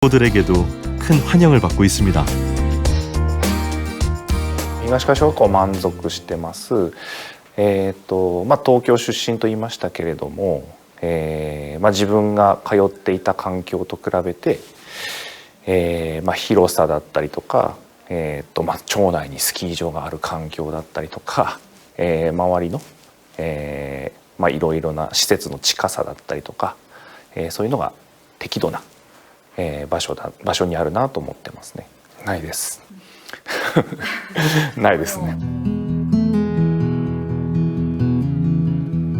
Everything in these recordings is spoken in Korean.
들에게도 큰 환영을 받고 있습니다. 東川小学校満足してます。東京出身と言いましたけれども、自分が通っていた環境と比べて、広さだったりとか、町内にスキー場がある環境だったりとか、周りの、いろいろな施設の近さだったりとか、そういうのが適度な、場所にあるなと思ってますね。ないです。ないですね。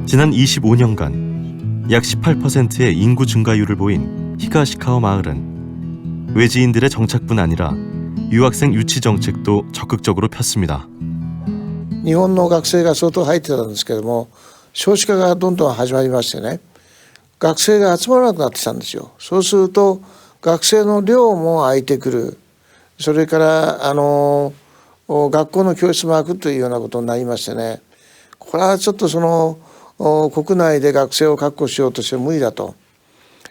지난 25년간 약 18%의 인구 증가율을 보인 히가시카와 마을은 외지인들의 정착뿐 아니라 유학생 유치 정책도 적극적으로 폈습니다. 日本の学生が相当入ってたんですけども、少子化がどんどん始まりましてね、学生が集まらなくなってきたんですよ。そうすると学生の量も空いてくる。それから学校の教室も空くというようなことになりましてね、これはちょっと国内で学生を確保しようとして無理だと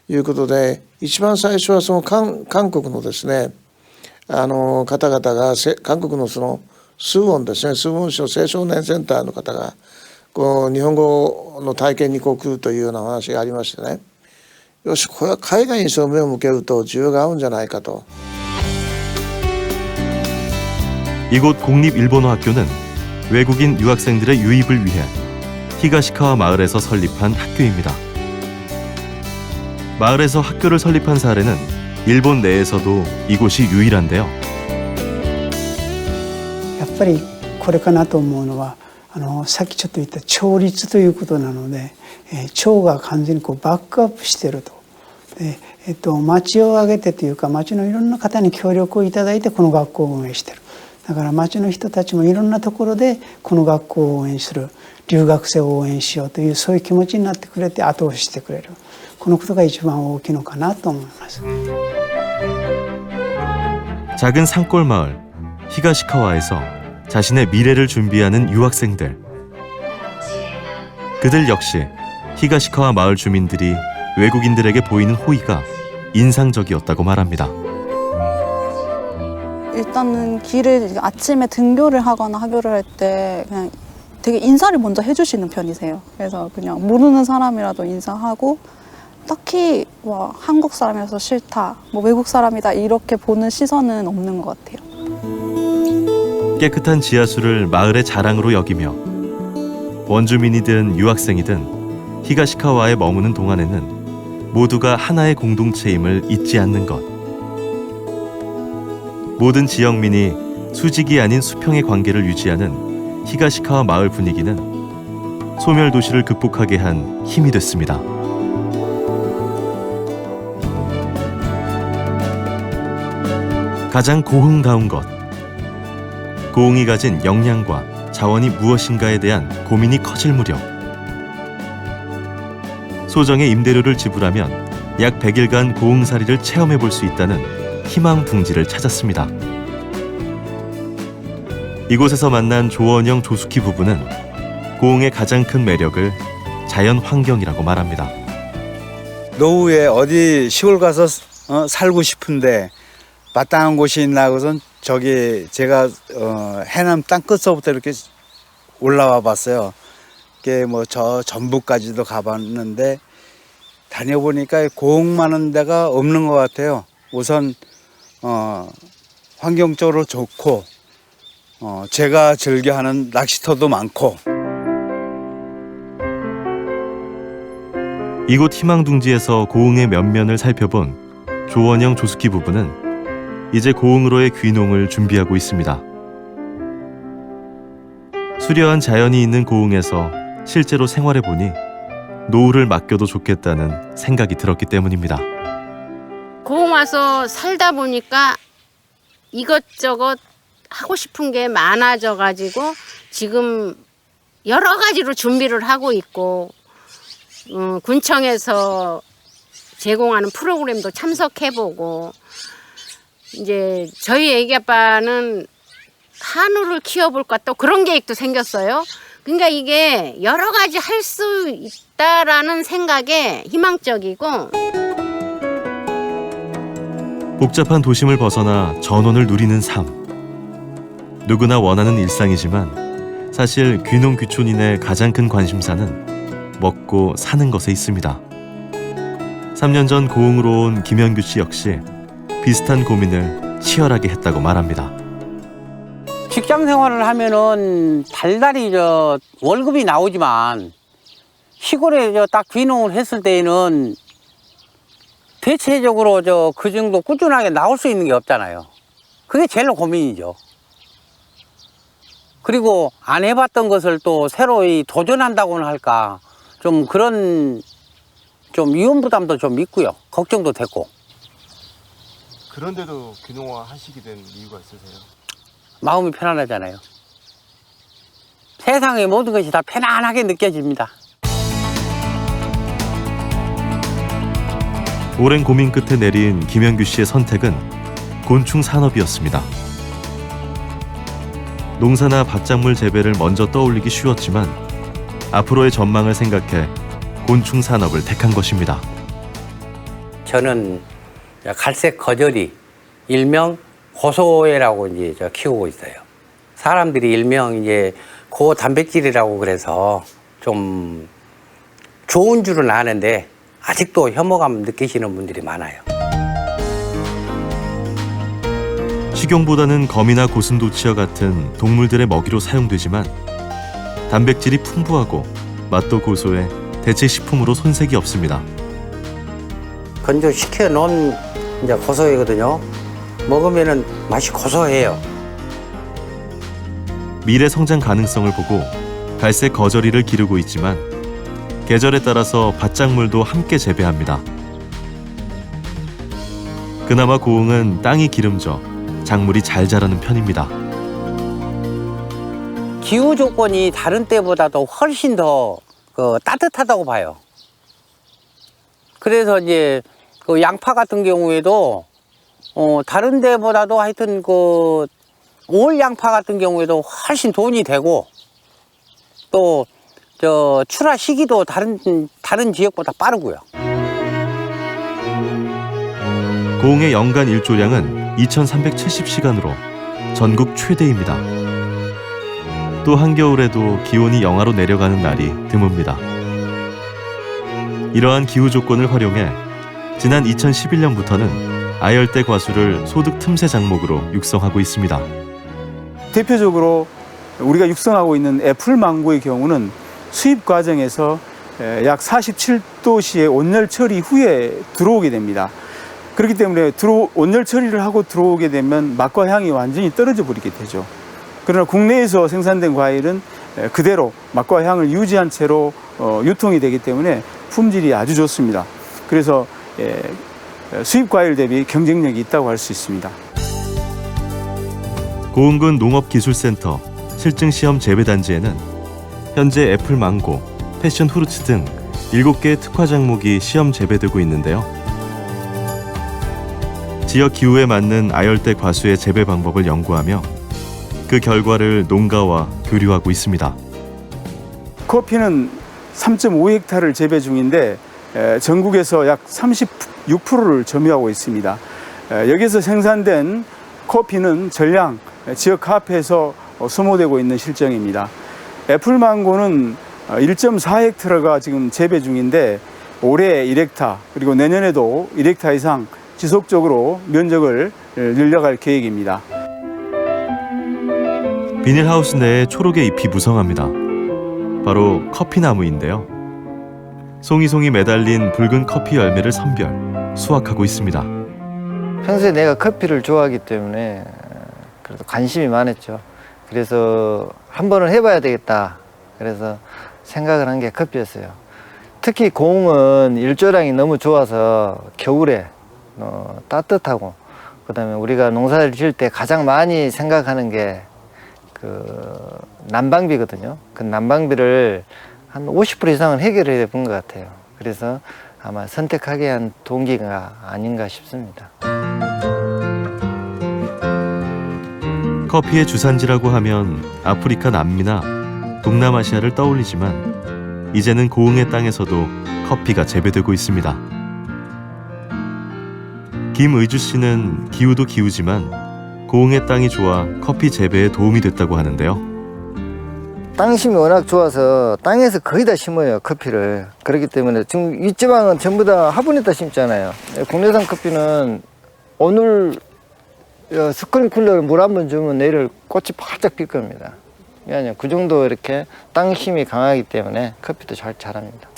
いうことで、一番最初は韓国のですね、方々が韓国のスウォンですね、スウォン市の青少年センターの方が日本語の体験に来るというような話がありましてね、よし、これは海外に目を向けると需要が合うんじゃないかと。 이곳 공립일본어학교는 외국인 유학생들의 유입을 위해 히가시카와 마을에서 설립한 학교입니다. 마을에서 학교를 설립한 사례는 일본 내에서도 이곳이 유일한데요. やっぱりこれかなと思うのはさっきちょっと言った町立ということなので、町が完全にバックアップしていると。町を挙げてというか町のいろんな方に協力をいただいてこの学校を運営している。だから町の人たちもいろんなところでこの学校を応援する、留学生を応援しようというそういう気持ちになってくれて後押ししてくれる、このことが一番大きいのかなと思います。 작은 산골 마을 히가시카와에서 자신의 미래를 준비하는 유학생들. 그들 역시 히가시카와 마을 주민들이 외국인들에게 보이는 호의가 인상적이었다고 말합니다. 일단은 길을 아침에 등교를 하거나 하교를 할 때 그냥 되게 인사를 먼저 해주시는 편이세요. 그래서 그냥 모르는 사람이라도 인사하고 딱히 한국 사람이라서 싫다, 외국 사람이다 이렇게 보는 시선은 없는 것 같아요. 깨끗한 지하수를 마을의 자랑으로 여기며 원주민이든 유학생이든 히가시카와에 머무는 동안에는 모두가 하나의 공동체임을 잊지 않는 것. 모든 지역민이 수직이 아닌 수평의 관계를 유지하는 히가시카와 마을 분위기는 소멸 도시를 극복하게 한 힘이 됐습니다. 가장 고흥다운 것. 고흥이 가진 역량과 자원이 무엇인가에 대한 고민이 커질 무렵 소정의 임대료를 지불하면 약 100일간 고흥살이를 체험해 볼 수 있다는 희망 둥지를 찾았습니다. 이곳에서 만난 조원영, 조숙희 부부는 고흥의 가장 큰 매력을 자연 환경이라고 말합니다. 노후에 어디 시골 가서 살고 싶은데 마땅한 곳이 있나 하고선 저기 제가 해남 땅끝서부터 이렇게 올라와 봤어요. 이게 저 전북까지도 가봤는데 다녀보니까 고흥만한 데가 없는 것 같아요. 우선 환경적으로 좋고 제가 즐겨하는 낚시터도 많고. 이곳 희망둥지에서 고흥의 면면을 살펴본 조원영, 조숙희 부부는 이제 고흥으로의 귀농을 준비하고 있습니다. 수려한 자연이 있는 고흥에서 실제로 생활해보니 노후를 맡겨도 좋겠다는 생각이 들었기 때문입니다. 고흥 와서 살다 보니까 이것저것 하고 싶은 게 많아져가지고 지금 여러 가지로 준비를 하고 있고 군청에서 제공하는 프로그램도 참석해보고 이제 저희 애기 아빠는 한우를 키워볼까 또 그런 계획도 생겼어요. 그러니까 이게 여러 가지 할 수 있다라는 생각에 희망적이고 복잡한 도심을 벗어나 전원을 누리는 삶. 누구나 원하는 일상이지만 사실 귀농귀촌인의 가장 큰 관심사는 먹고 사는 것에 있습니다. 3년 전 고흥으로 온 김현규 씨 역시 비슷한 고민을 치열하게 했다고 말합니다. 직장 생활을 하면은 달달이 월급이 나오지만 시골에 딱 귀농을 했을 때에는 대체적으로 그 정도 꾸준하게 나올 수 있는 게 없잖아요. 그게 제일 고민이죠. 그리고 안 해봤던 것을 또 새로이 도전한다고는 할까 좀 그런 좀 위험 부담도 좀 있고요. 걱정도 되고. 그런데도 귀농화 하시게 된 이유가 있으세요? 마음이 편안하잖아요. 세상의 모든 것이 다 편안하게 느껴집니다. 오랜 고민 끝에 내린 김현규 씨의 선택은 곤충 산업이었습니다. 농사나 밭작물 재배를 먼저 떠올리기 쉬웠지만 앞으로의 전망을 생각해 곤충 산업을 택한 것입니다. 저는 갈색 거저리, 일명 고소해라고 이제 키우고 있어요. 사람들이 일명 이제 고단백질이라고 그래서 좀 좋은 줄은 아는데 아직도 혐오감 느끼시는 분들이 많아요. 식용보다는 거미나 고슴도치와 같은 동물들의 먹이로 사용되지만 단백질이 풍부하고 맛도 고소해 대체 식품으로 손색이 없습니다. 건조시켜 놓은 이제 고소해거든요. 먹으면은 맛이 고소해요. 미래 성장 가능성을 보고 갈색 거저리를 기르고 있지만 계절에 따라서 밭작물도 함께 재배합니다. 그나마 고흥은 땅이 기름져 작물이 잘 자라는 편입니다. 기후 조건이 다른 때보다도 훨씬 더 따뜻하다고 봐요. 그래서 이제 그 양파 같은 경우에도 다른 데보다도 하여튼 올 양파 같은 경우에도 훨씬 돈이 되고 또 출하 시기도 다른 지역보다 빠르고요. 고흥의 연간 일조량은 2,370시간으로 전국 최대입니다. 또 한겨울에도 기온이 영하로 내려가는 날이 드뭅니다. 이러한 기후 조건을 활용해 지난 2011년부터는 아열대 과수를 소득 틈새 작목으로 육성하고 있습니다. 대표적으로 우리가 육성하고 있는 애플망고의 경우는 수입 과정에서 약 47도씨의 온열 처리 후에 들어오게 됩니다. 그렇기 때문에 온열 처리를 하고 들어오게 되면 맛과 향이 완전히 떨어져 버리게 되죠. 그러나 국내에서 생산된 과일은 그대로 맛과 향을 유지한 채로 유통이 되기 때문에 품질이 아주 좋습니다. 그래서 수입 과일 대비 경쟁력이 있다고 할 수 있습니다. 고흥군 농업기술센터 실증시험 재배단지에는 현재 애플, 망고, 패션 후르츠 등 7개의 특화 작목이 시험 재배되고 있는데요. 지역 기후에 맞는 아열대 과수의 재배 방법을 연구하며 그 결과를 농가와 교류하고 있습니다. 커피는 3.5헥타르를 재배 중인데 전국에서 약 36%를 점유하고 있습니다. 여기서 생산된 커피는 전량 지역 카페에서 소모되고 있는 실정입니다. 애플망고는 1.4헥타르가 지금 재배 중인데 올해 1헥타 그리고 내년에도 1헥타 이상 지속적으로 면적을 늘려갈 계획입니다. 비닐하우스 내에 초록의 잎이 무성합니다. 바로 커피나무인데요. 송이송이 매달린 붉은 커피 열매를 선별, 수확하고 있습니다. 평소에 내가 커피를 좋아하기 때문에 그래도 관심이 많았죠. 그래서 한 번은 해봐야 되겠다. 그래서 생각을 한 게 커피였어요. 특히 고흥은 일조량이 너무 좋아서 겨울에 따뜻하고 그다음에 우리가 농사를 지을 때 가장 많이 생각하는 게 난방비거든요. 그 난방비를 한 50% 이상은 해결해 본 것 같아요. 그래서 아마 선택하게 한 동기가 아닌가 싶습니다. 커피의 주산지라고 하면 아프리카 남미나 동남아시아를 떠올리지만 이제는 고흥의 땅에서도 커피가 재배되고 있습니다. 김의주 씨는 기후도 기후지만 고흥의 땅이 좋아 커피 재배에 도움이 됐다고 하는데요. 땅심이 워낙 좋아서 땅에서 거의 다 심어요, 커피를. 그렇기 때문에 지금 윗지방은 전부 다 화분에다 심잖아요. 국내산 커피는 오늘 스크린쿨러에 물 한 번 주면 내일 꽃이 활짝 필 겁니다. 왜냐하면 그 정도 이렇게 땅심이 강하기 때문에 커피도 잘 자랍니다.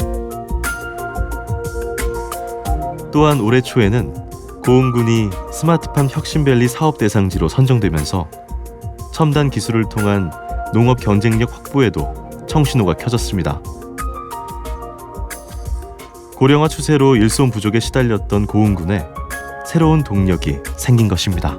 또한 올해 초에는 고흥군이 스마트팜 혁신밸리 사업 대상지로 선정되면서 첨단 기술을 통한 농업 경쟁력 확보에도 청신호가 켜졌습니다. 고령화 추세로 일손 부족에 시달렸던 고흥군에 새로운 동력이 생긴 것입니다.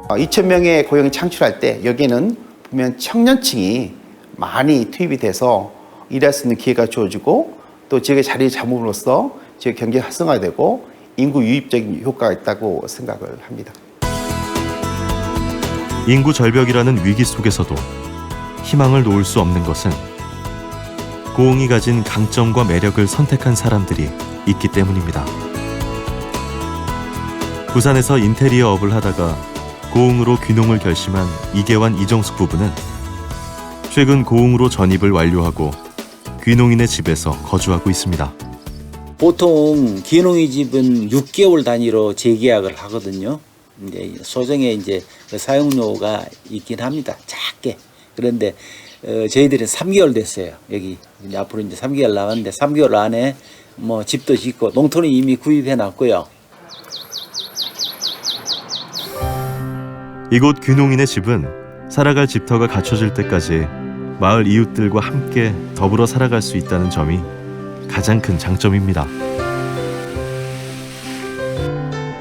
2,000명의 고용이 창출할 때 여기는 보면 청년층이 많이 투입이 돼서 일할 수 있는 기회가 주어지고 또 지역의 자리 잡음으로써 지역 경제 활성화되고 인구 유입적인 효과가 있다고 생각을 합니다. 인구 절벽이라는 위기 속에서도 희망을 놓을 수 없는 것은 고흥이 가진 강점과 매력을 선택한 사람들이 있기 때문입니다. 부산에서 인테리어업을 하다가 고흥으로 귀농을 결심한 이계환 이정숙 부부는 최근 고흥으로 전입을 완료하고 귀농인의 집에서 거주하고 있습니다. 보통 귀농이 집은 6개월 단위로 재계약을 하거든요. 이제 소정에 이제 사용료가 있긴 합니다. 작게. 그런데 저희들은 3개월 됐어요. 여기 이제 앞으로 이제 3개월 나갔는데 3개월 안에 뭐 집도 짓고 농토는 이미 구입해 놨고요. 이곳 귀농인의 집은 살아갈 집터가 갖춰질 때까지 마을 이웃들과 함께 더불어 살아갈 수 있다는 점이 가장 큰 장점입니다.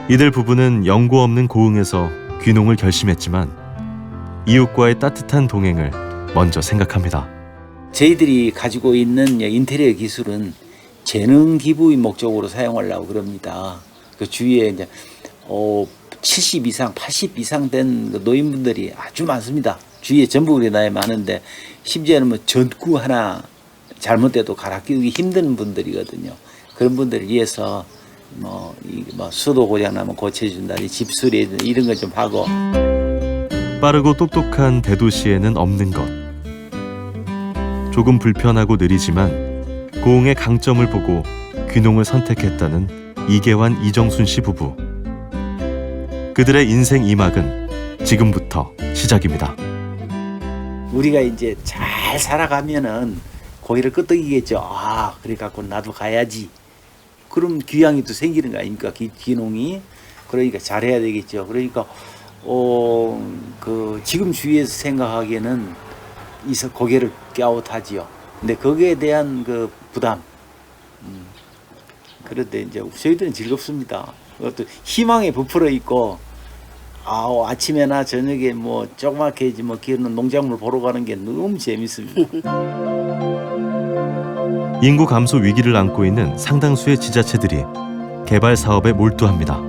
이들 부부는 연고 없는 고흥에서 귀농을 결심했지만 이웃과의 따뜻한 동행을 먼저 생각합니다. 저희들이 가지고 있는 인테리어 기술은 재능 기부의 목적으로 사용하려고 그럽니다. 그 주위에 이제 70 이상, 80 이상 된 노인분들이 아주 많습니다. 주위에 전부 그래 많은데 심지어는 뭐 전구 하나 잘못돼도 갈아 끼우기 힘든 분들이거든요. 그런 분들을 위해서 뭐 수도 고장 나면 고쳐준다든지 집수리 이런 거 좀 하고. 빠르고 똑똑한 대도시에는 없는 것. 조금 불편하고 느리지만 고흥의 강점을 보고 귀농을 선택했다는 이계환 이정순 씨 부부. 그들의 인생 2막은 지금부터 시작입니다. 우리가 이제 잘 살아가면은 고기를 끄떡이겠죠. 아, 그래 갖고 나도 가야지. 그럼 귀향이 또 생기는 거 아닙니까? 귀농이. 그러니까 잘해야 되겠죠. 그러니까 지금 주위에서 생각하기에는 고개를 갸웃하지요. 근데 거기에 대한 그 부담. 그런데 이제 저희들은 즐겁습니다. 그것도 희망에 부풀어 있고, 아침에나 저녁에 뭐 조그맣게 뭐 기르는 농작물 보러 가는 게 너무 재밌습니다. 인구 감소 위기를 안고 있는 상당수의 지자체들이 개발 사업에 몰두합니다.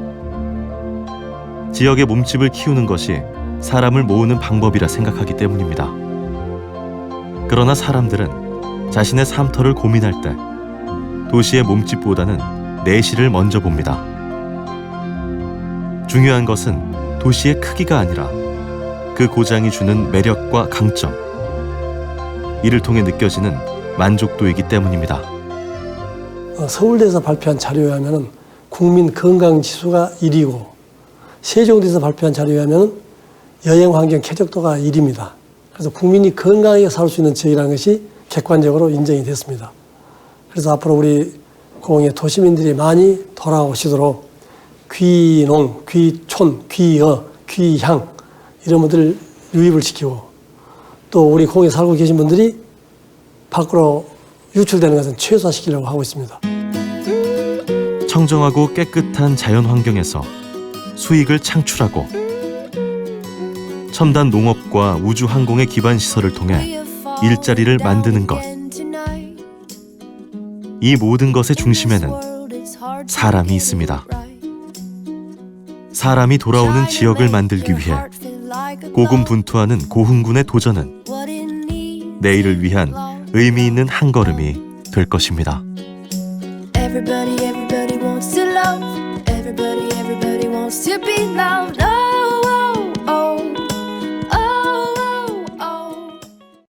지역의 몸집을 키우는 것이 사람을 모으는 방법이라 생각하기 때문입니다. 그러나 사람들은 자신의 삶터를 고민할 때 도시의 몸집보다는 내실을 먼저 봅니다. 중요한 것은 도시의 크기가 아니라 그 고장이 주는 매력과 강점, 이를 통해 느껴지는 만족도이기 때문입니다. 서울대에서 발표한 자료에 하면 국민 건강지수가 1위고 세종대에서 발표한 자료에 하면 여행환경 쾌적도가 1위입니다. 그래서 국민이 건강하게 살 수 있는 지역이라는 것이 객관적으로 인정이 됐습니다. 그래서 앞으로 우리 고흥의 도시민들이 많이 돌아오시도록 귀농, 귀촌, 귀어, 귀향 이런 분들을 유입을 시키고 또 우리 고흥에 살고 계신 분들이 밖으로 유출되는 것은 최소화시키려고 하고 있습니다. 청정하고 깨끗한 자연 환경에서 수익을 창출하고 첨단 농업과 우주 항공의 기반 시설을 통해 일자리를 만드는 것. 이 모든 것의 중심에는 사람이 있습니다. 사람이 돌아오는 지역을 만들기 위해 고군분투하는 고흥군의 도전은 내일을 위한 의미 있는 한 걸음이 될 것입니다. Everybody wants to love. Everybody supposed to be loved.